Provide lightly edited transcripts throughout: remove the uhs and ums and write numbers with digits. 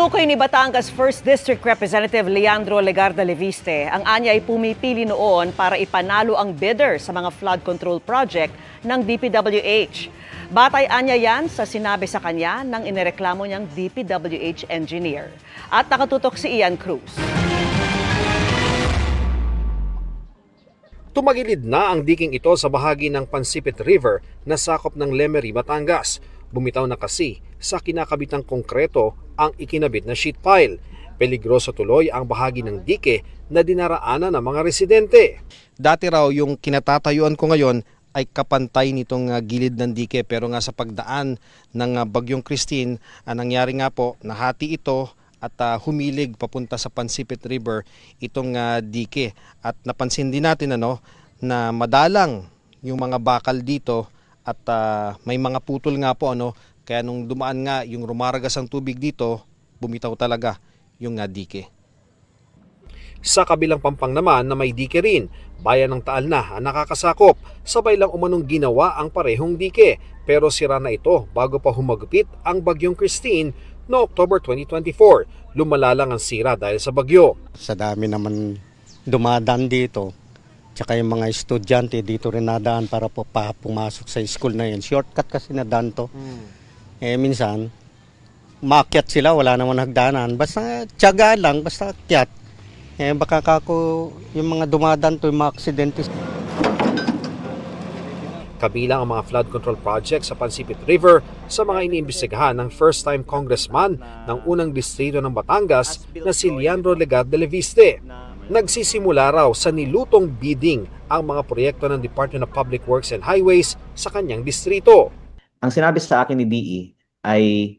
Tinukoy ni Batangas 1st District Representative Leandro Legarda Leviste ang anya ay pumipili noon para ipanalo ang bidder sa mga flood control project ng DPWH. Batay anya yan sa sinabi sa kanya ng inireklamo niyang DPWH engineer. At nakatutok si Ian Cruz. Tumagilid na ang diking ito sa bahagi ng Pansipit River na sakop ng Lemery, Batangas. Bumitaw na kasi sa kinakabitang konkreto ang ikinabit na sheet pile. Peligroso tuloy ang bahagi ng dike na dinaraanan ng mga residente. Dati raw yung kinatatayuan ko ngayon ay kapantay nitong gilid ng dike, pero nga sa pagdaan ng Bagyong Christine, nangyari nga po nahati ito at humilig papunta sa Pansipit River itong dike. At napansin din natin na madalang yung mga bakal dito at may mga putol nga po kaya nung dumaan nga yung rumaragas ang tubig dito, bumitaw talaga yung dike. Sa kabilang pampang naman na may dike rin, bayan ng Taal na ang nakakasakop. Sabay lang umanong ginawa ang parehong dike, pero sira na ito bago pa humagupit ang Bagyong Christine no October 2024. Lumala lang ang sira dahil sa bagyo. Sa dami naman dumadaan dito, tsaka yung mga estudyante dito rin nadaan para po pumasok sa school na yun. Shortcut kasi nadaan to. Minsan, maakyat sila, wala naman hagdanan. Basta tiyaga lang, basta akyat. Baka kako yung mga dumadaan to, yung mga aksidente. Kabilang ang mga flood control project sa Pansipit River sa mga iniimbestigahan ng first-time congressman ng unang distrito ng Batangas na si Leandro Legarda Leviste. Nagsisimula raw sa nilutong bidding ang mga proyekto ng Department of Public Works and Highways sa kanyang distrito. Ang sinabi sa akin ni DE ay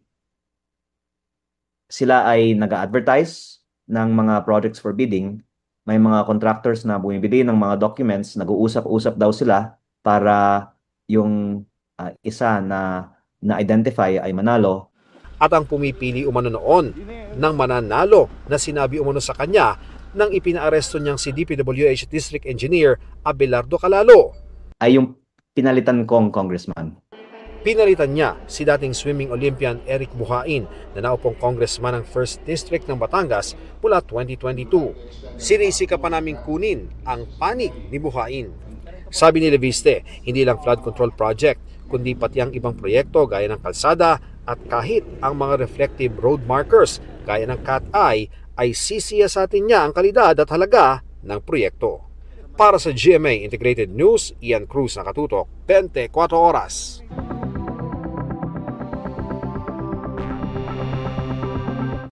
sila ay nag-advertise ng mga projects for bidding. May mga contractors na bumibili ng mga documents, nag-uusap-usap daw sila para yung isa na na-identify ay manalo. At ang pumipili umano noon ng mananalo na sinabi umano sa kanya nang ipinaaresto niyang si DPWH District Engineer Abelardo Calalo. Ay yung pinalitan kong congressman. Pinalitan niya si dating swimming Olympian Eric Buhain na naupong congressman ng 1st District ng Batangas mula 2022. Sinisika pa naming kunin ang panig ni Buhain. Sabi ni Leviste, hindi lang flood control project, kundi pati ang ibang proyekto gaya ng kalsada at kahit ang mga reflective road markers gaya ng cat-eye ay sisiyasatin niya ang kalidad at halaga ng proyekto. Para sa GMA Integrated News, Ian Cruz, nakatutok, 24 oras.